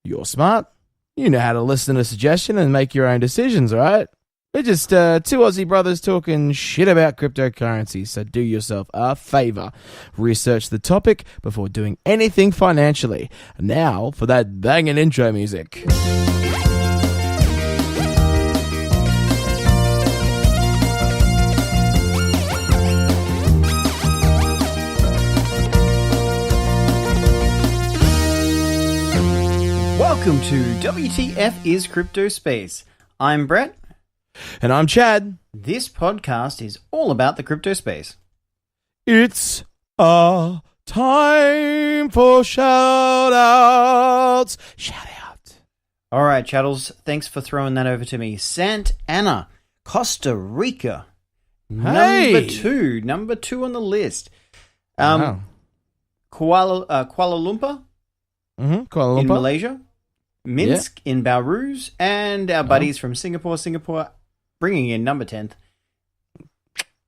You're smart. You know how to listen to a suggestion and make your own decisions, right? We're just two Aussie brothers talking shit about cryptocurrencies, so do yourself a favor. Research the topic before doing anything financially. Now for that banging intro music. Welcome to WTF is Crypto Space. I'm Brett. And I'm Chad. This podcast is all about the crypto space. It's a time for shout-outs. Shout-out. All right, Chattels, thanks for throwing that over to me. Santa Ana, Costa Rica. Hey. Number two on the list. Wow. Kuala Lumpur, Kuala Lumpur. in Malaysia. Minsk in Belarus. And our buddies from Singapore, bringing in number 10th.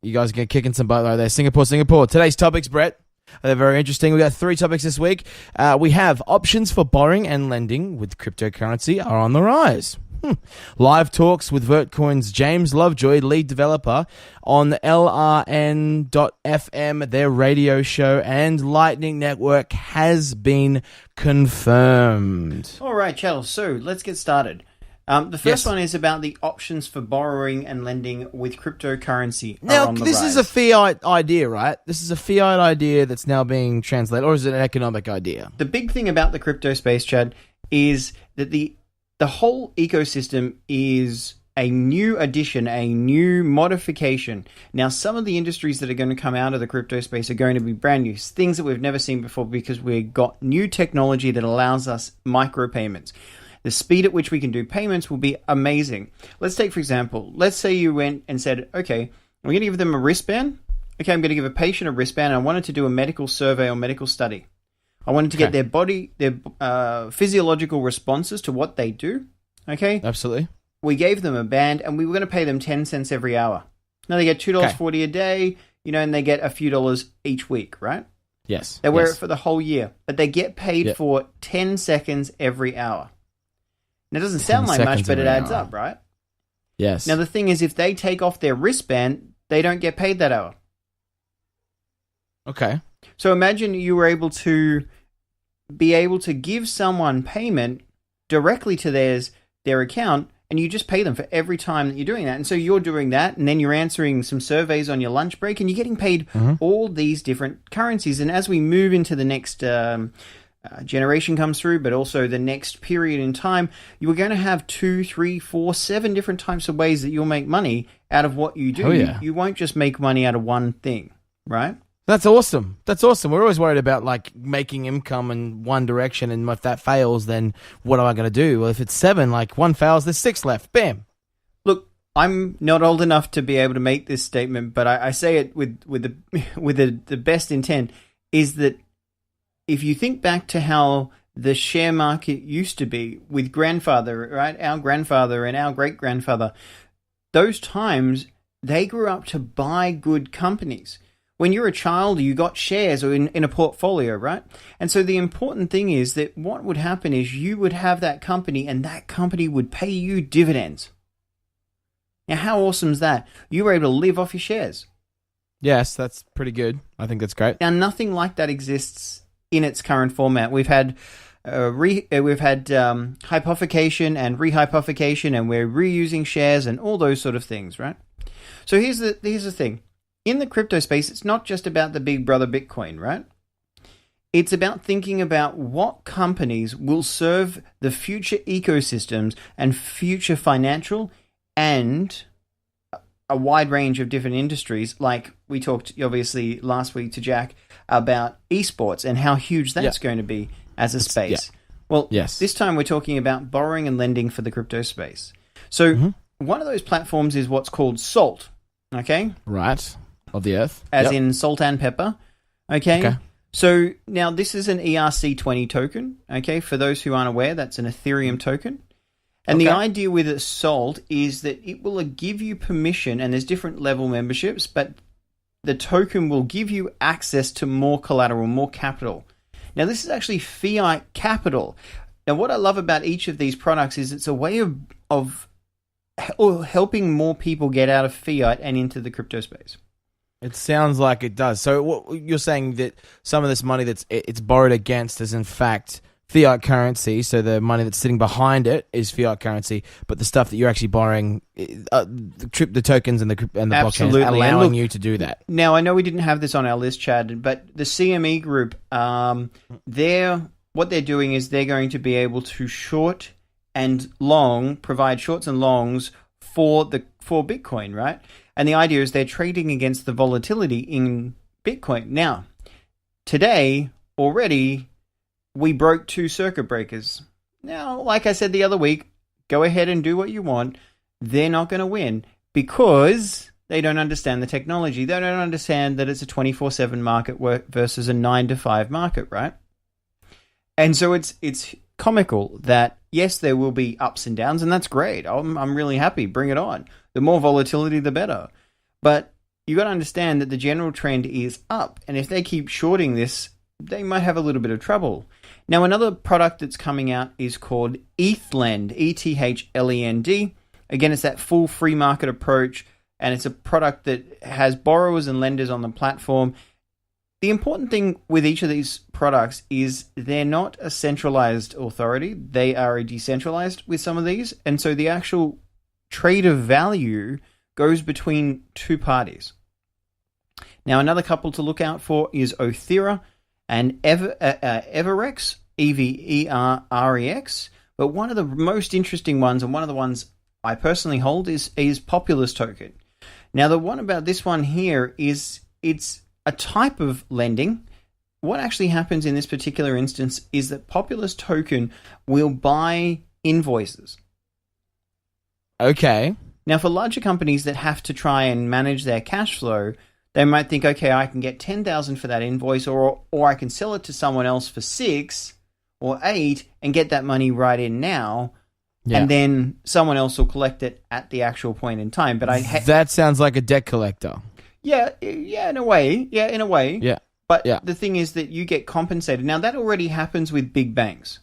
You guys get kicking some butt right there. Singapore. Today's topics, Brett, they're very interesting. We got 3 topics this week. We have options for borrowing and lending with cryptocurrency are on the rise. Live talks with VertCoin's James Lovejoy, lead developer, on LRN.FM, their radio show, and Lightning Network has been confirmed. All right, Chattels, so let's get started. The first one is about the options for borrowing and lending with cryptocurrency. Now, this is a fiat idea, right? This is a fiat idea that's now being translated, or is it an economic idea? The big thing about the crypto space, Chad, is that the whole ecosystem is a new addition, a new modification. Now, some of the industries that are going to come out of the crypto space are going to be brand new, things that we've never seen before because we've got new technology that allows us micropayments. The speed at which we can do payments will be amazing. Let's take, for example, let's say you went and said, okay, I'm going to give them a wristband. Okay, I'm going to give a patient a wristband. And I wanted to do a medical survey or medical study. I wanted to get their physiological responses to what they do. Okay? Absolutely. We gave them a band and we were going to pay them 10 cents every hour. Now they get $2.40 a day, and they get a few dollars each week, right? Yes. They wear it for the whole year, but they get paid for 10 seconds every hour. Now, it doesn't sound like much, but it adds up, right? Yes. Now, the thing is, if they take off their wristband, they don't get paid that hour. Okay. So imagine you were able to give someone payment directly to their account, and you just pay them for every time that you're doing that. And so you're doing that, and then you're answering some surveys on your lunch break, and you're getting paid all these different currencies. And as we move into the next generation comes through, but also the next period in time, you are going to have 2, 3, 4, 7 different types of ways that you'll make money out of what you do. Oh, yeah. You won't just make money out of one thing, right? That's awesome. We're always worried about making income in one direction, and if that fails, then what am I going to do? Well, if it's 7, one fails, there's 6 left. Bam. Look, I'm not old enough to be able to make this statement, but I say it with the best intent. Is that if you think back to how the share market used to be with grandfather, right? Our grandfather and our great grandfather, those times they grew up to buy good companies. When you're a child, you got shares or in a portfolio, right? And so the important thing is that what would happen is you would have that company and that company would pay you dividends. Now, how awesome is that? You were able to live off your shares. Yes, that's pretty good. I think that's great. Now, nothing like that exists in its current format. We've had hypothecation and rehypothecation, and we're reusing shares and all those sort of things, right? So here's the thing. In the crypto space, it's not just about the big brother Bitcoin, right? It's about thinking about what companies will serve the future ecosystems and future financial and a wide range of different industries. Like we talked, obviously, last week to Jack about esports and how huge that's going to be as a space. Well, this time we're talking about borrowing and lending for the crypto space. So one of those platforms is what's called SALT, okay? Right. Of the earth. As in salt and pepper. Okay. So now this is an ERC20 token. Okay. For those who aren't aware, that's an Ethereum token. And the idea with a SALT is that it will give you permission, and there's different level memberships, but the token will give you access to more collateral, more capital. Now, this is actually fiat capital. Now, what I love about each of these products is it's a way of helping more people get out of fiat and into the crypto space. It sounds like it does. So what you're saying that some of this money it's borrowed against is in fact fiat currency. So the money that's sitting behind it is fiat currency, but the stuff that you're actually borrowing, the tokens and the blockchain is allowing you to do that. Now, I know we didn't have this on our list, Chad, but the CME group, what they're doing is they're going to be able to short and long, provide shorts and longs for Bitcoin, right? And the idea is they're trading against the volatility in Bitcoin. Now, today already we broke 2 circuit breakers. Now, like I said the other week, go ahead and do what you want. They're not going to win because they don't understand the technology. They don't understand that it's a 24/7 market versus a 9-to-5 market, right? And so it's comical that, yes, there will be ups and downs, and that's great. I'm really happy. Bring it on. The more volatility, the better. But you got to understand that the general trend is up, and if they keep shorting this, they might have a little bit of trouble. Now, another product that's coming out is called ETHLend, ETHLEND. Again, it's that full free market approach, and it's a product that has borrowers and lenders on the platform. The important thing with each of these products is they're not a centralized authority. They are a decentralized with some of these. And so the actual trade of value goes between 2 parties. Now, another couple to look out for is Othera and Everex, EVERREX. But one of the most interesting ones, and one of the ones I personally hold, is Populous Token. Now, the one about this one here is it's a type of lending. What actually happens in this particular instance is that Populous Token will buy invoices. Okay. Now, for larger companies that have to try and manage their cash flow, they might think, okay, I can get 10,000 for that invoice, or I can sell it to someone else for 6 or 8 and get that money right in now. Yeah. And then someone else will collect it at the actual point in time. But that sounds like a debt collector. Yeah, in a way. Yeah. But the thing is that you get compensated. Now, that already happens with big banks.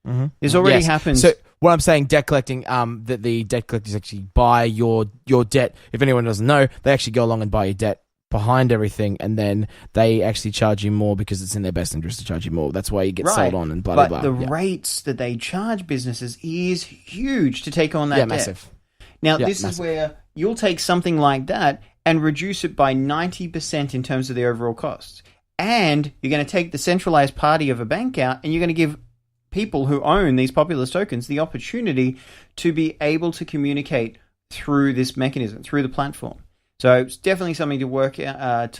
Mm-hmm. This already happens. So what I'm saying, debt collecting, that the debt collectors actually buy your debt. If anyone doesn't know, they actually go along and buy your debt behind everything, and then they actually charge you more because it's in their best interest to charge you more. That's why you get sold on and blah, blah, blah. But the rates that they charge businesses is huge to take on that debt. Massive. Now, this is where you'll take something like that and reduce it by 90% in terms of the overall costs. And you're going to take the centralized party of a bank out, and you're going to give people who own these Populous tokens the opportunity to be able to communicate through this mechanism, through the platform. So it's definitely something to look at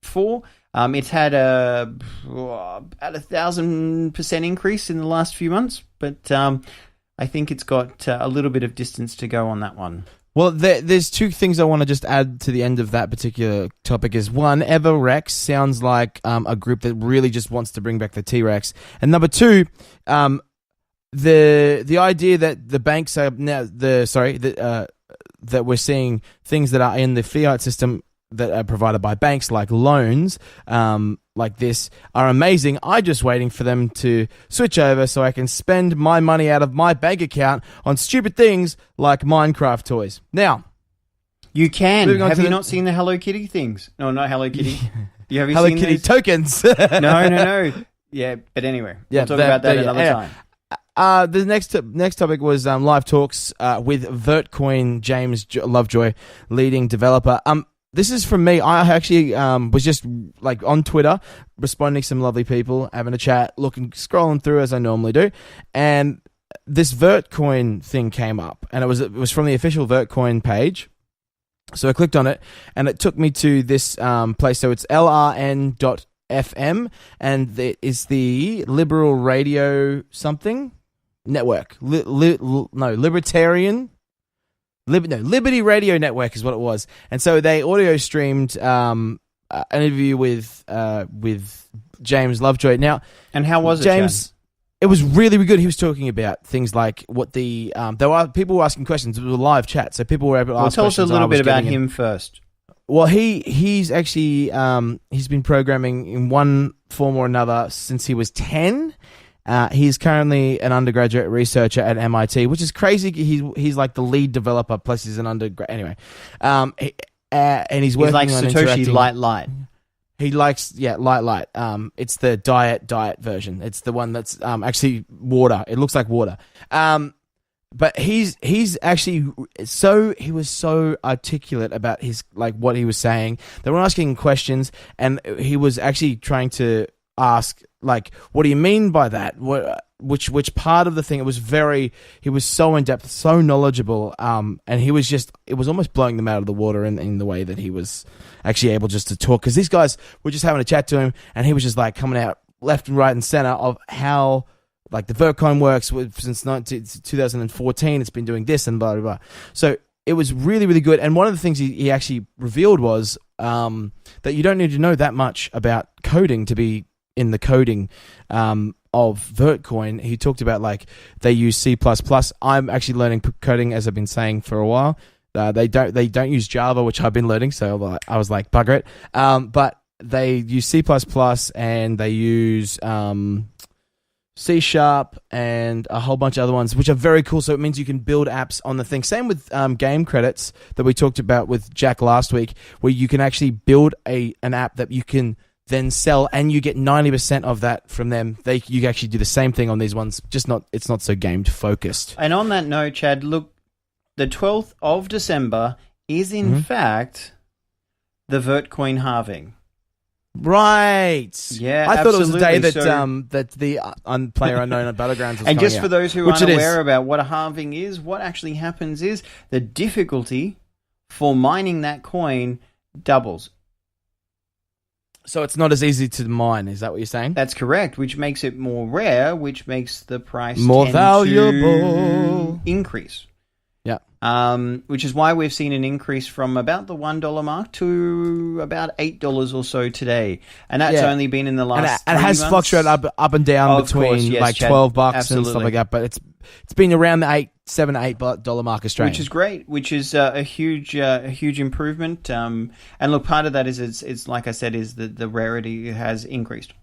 for. It's had about 1,000% increase in the last few months, but I think it's got a little bit of distance to go on that one. Well, there's 2 things I want to just add to the end of that particular topic. Is one, Everex sounds like a group that really just wants to bring back the T-Rex, and number 2, the idea that the banks are now that we're seeing things that are in the fiat system that are provided by banks, like loans, like this, are amazing. I'm just waiting for them to switch over so I can spend my money out of my bank account on stupid things like Minecraft toys. Now, you can. Have you not seen the Hello Kitty things? No, not Hello Kitty. Have you Hello seen Kitty those? Tokens. No. Yeah, but anyway, we'll talk about that another time. The next topic was live talks with vertcoin-James Lovejoy, leading developer. This is from me. I actually was just like on Twitter, responding to some lovely people, having a chat, scrolling through as I normally do, and this VertCoin thing came up, and it was from the official VertCoin page. So I clicked on it, and it took me to this place. So it's lrn.fm, and it is the Liberal Radio something network. Liberty Radio Network is what it was. And so they audio streamed an interview with James Lovejoy. Now, and how was it, James? It was really good. He was talking about things like what people were asking questions. It was a live chat, so people were able to ask tell questions. Tell us a little bit about him first. Well, he's actually he's been programming in one form or another since he was 10. He's currently an undergraduate researcher at MIT, which is crazy. He's like the lead developer, plus he's an undergrad. Anyway, and he's working like on Satoshi Light. He likes, light. It's the diet version. It's the one that's actually water. It looks like water. But he's actually he was so articulate about his like what he was saying. They were asking questions, and he was actually trying to ask like, what do you mean by that? Which part of the thing? He was so in depth, so knowledgeable, and it was almost blowing them out of the water in the way that he was actually able just to talk. Because these guys were just having a chat to him, and he was just like coming out left and right and center of how like the VertCoin works since 2014. It's been doing this and blah blah blah. So it was really, really good. And one of the things he actually revealed was that you don't need to know that much about coding to be in the coding of VertCoin. He talked about like they use C++. I'm actually learning coding, as I've been saying for a while. They don't use Java, which I've been learning. So I was like, bugger it. But they use C++ and they use C# and a whole bunch of other ones, which are very cool. So it means you can build apps on the thing. Same with game credits that we talked about with Jack last week, where you can actually build an app that you can then sell, and you get 90% of that from them. You actually do the same thing on these ones, just it's not so game focused. And on that note, Chad, look, the 12th of December is in fact the VertCoin halving. Right. Yeah, I thought it was the day that So, that the Player Unknown Battlegrounds was and just out. for those who Which aren't aware about what a halving is, what actually happens is the difficulty for mining that coin doubles. So it's not as easy to mine, is that what you're saying? That's correct, which makes it more rare, which makes the price more tend valuable to increase. Yeah. Which is why we've seen an increase from about the $1 mark to about $8 or so today. And that's only been in the last and it has 3 months. fluctuated up and down between like Chad, $12 absolutely. and stuff like that, but it's been around the $7-8 mark Australian. Which is great, which is a huge improvement. And look, part of that is it's like I said, is the rarity has increased.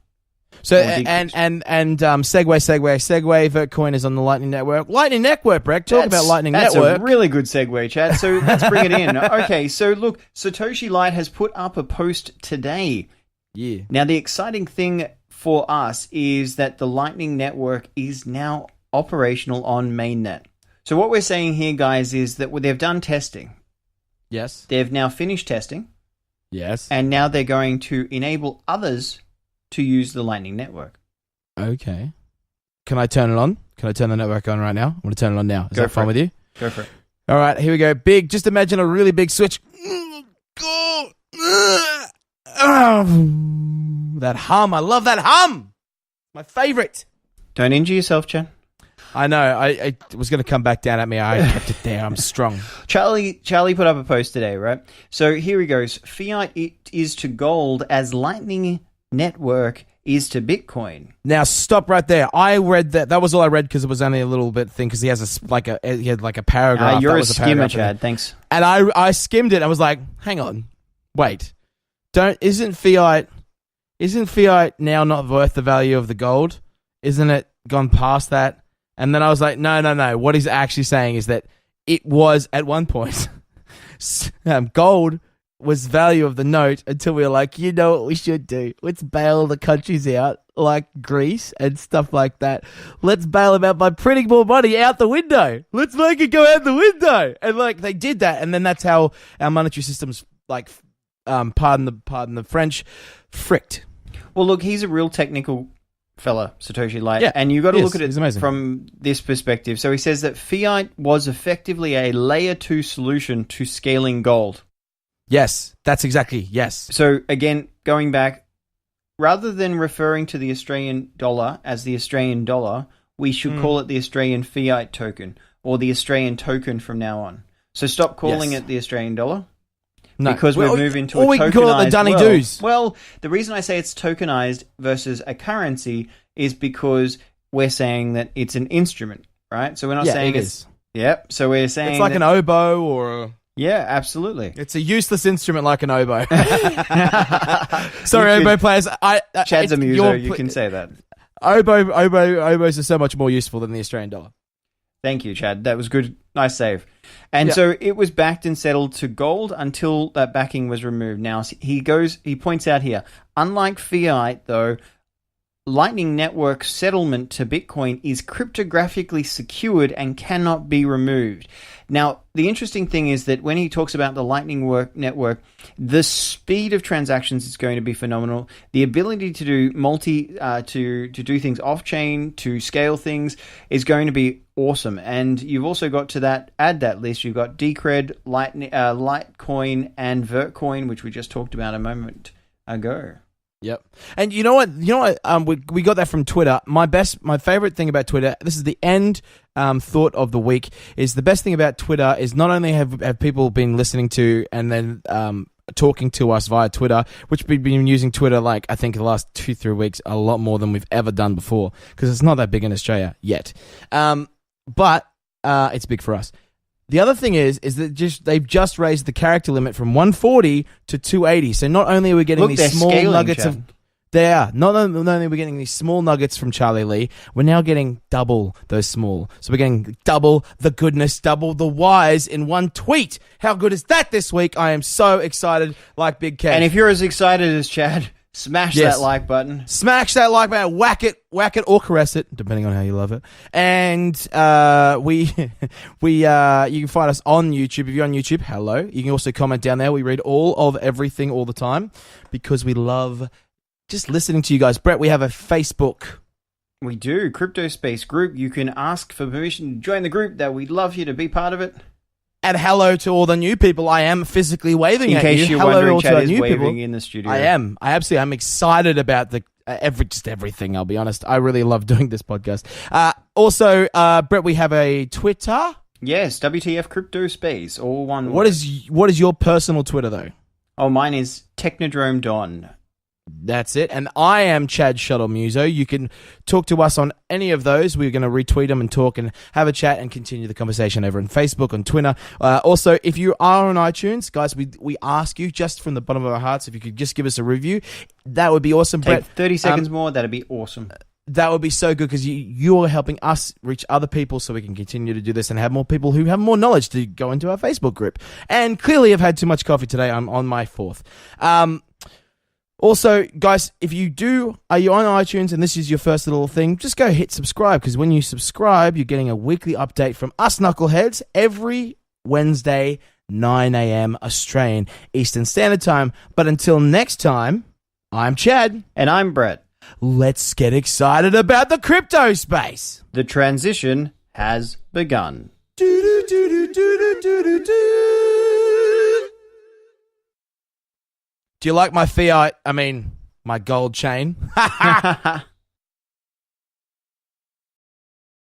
So and segue. VertCoin is on the Lightning Network. Lightning Network, Breck. Talk about Lightning Network. That's a really good segue, Chad. So let's bring it in. Okay, so look, Satoshi Light has put up a post today. Yeah. Now the exciting thing for us is that the Lightning Network is now operational on mainnet. So what we're saying here, guys, is that they've done testing. Yes. They've now finished testing. Yes. And now they're going to enable others to use the Lightning Network. Okay. Can I turn it on? Can I turn the network on right now? I'm going to turn it on now. Is that fine with you? Go for it. All right, here we go. Just imagine a really big switch. That hum. I love that hum. My favorite. Don't injure yourself, Chad. I know. I was going to come back down at me. I kept it there. I'm strong. Charlie put up a post today, right? So here he goes. Fiat is to gold as Lightning Network is to Bitcoin. Now stop right there. I read that. That was all I read because it was only a little bit thing. Because he had like a paragraph. You're that a was skimmer, Chad. Thanks. And I skimmed it. I was like, hang on, wait. Isn't Fiat now not worth the value of the gold? Isn't it gone past that? And then I was like, no. What he's actually saying is that it was at one point gold was value of the note until we were like, you know what we should do? Let's bail the countries out like Greece and stuff like that. Let's bail them out by printing more money out the window. Let's make it go out the window. And like they did that, and then that's how our monetary system's like, pardon the French, fricked. Well, look, he's a real technical fella, Satoshi Light, and you got to look at it from this perspective. So he says that Fiat was effectively a layer 2 solution to scaling gold. Yes, that's exactly, yes. So again, going back, rather than referring to the Australian dollar as the Australian dollar, we should call it the Australian Fiat token, or the Australian token from now on. So stop calling it the Australian dollar. No, because we're moving to a tokenized world. Or we can call it the Dunny-Doos. Well, the reason I say it's tokenized versus a currency is because we're saying that it's an instrument, right? So we're not saying it's... Yep, so we're saying... It's like an oboe or... Yeah, absolutely. It's a useless instrument like an oboe. Sorry, oboe players. Chad's a muser, you can say that. Obos are so much more useful than the Australian dollar. Thank you, Chad. That was good. Nice save. And so it was backed and settled to gold until that backing was removed. Now, he points out here, unlike Fiat, though, Lightning Network settlement to Bitcoin is cryptographically secured and cannot be removed. Now, the interesting thing is that when he talks about the Lightning Network, the speed of transactions is going to be phenomenal. The ability to do to do things off chain, to scale things, is going to be awesome. And you've also got to add that list. You've got Decred, Litecoin, and VertCoin, which we just talked about a moment ago. Yep. And you know what? We got that from Twitter. My favorite thing about Twitter, this is the end thought of the week, is the best thing about Twitter is not only have people been listening to and then talking to us via Twitter, which we've been using Twitter, like, I think the last 2-3 weeks, a lot more than we've ever done before, because it's not that big in Australia yet. But it's big for us. The other thing is that they've just raised the character limit from 140 to 280. So not only are we getting these small nuggets not only are we getting these small nuggets from Charlie Lee, we're now getting double those small. So we're getting double the goodness, double the wise in one tweet. How good is that this week? I am so excited, like Big Kev. And if you're as excited as Chad, smash that like button. Smash that like button. Whack it, or caress it, depending on how you love it. And you can find us on YouTube. If you're on YouTube, hello. You can also comment down there. We read all of everything all the time because we love just listening to you guys. Brett, we have a Facebook. We do. Crypto Space group. You can ask for permission to join the group. That we'd love you to be part of it. And hello to all the new people. I am physically waving at you. In case you're hello wondering, Chad is new waving people in the studio. I am. I'm excited about the everything, I'll be honest. I really love doing this podcast. Also, Brett, we have a Twitter. Yes, WTF Crypto Space, all one word. What is your personal Twitter, though? Oh, mine is Technodrome Don. That's it. And I am Chad Shuttle Muso. You can talk to us on any of those. We're going to retweet them and talk and have a chat and continue the conversation over on Facebook, on Twitter. Also, if you are on iTunes, guys, we ask you just from the bottom of our hearts, if you could just give us a review, that would be awesome. Take Brett, 30 seconds more. That'd be awesome. That would be so good because you're helping us reach other people so we can continue to do this and have more people who have more knowledge to go into our Facebook group. And clearly I've had too much coffee today. I'm on my fourth. Also, guys, if are you on iTunes and this is your first little thing, just go hit subscribe because when you subscribe, you're getting a weekly update from us knuckleheads every Wednesday, 9 a.m. Australian Eastern Standard Time. But until next time, I'm Chad. And I'm Brett. Let's get excited about the crypto space. The transition has begun. Do you like my my gold chain?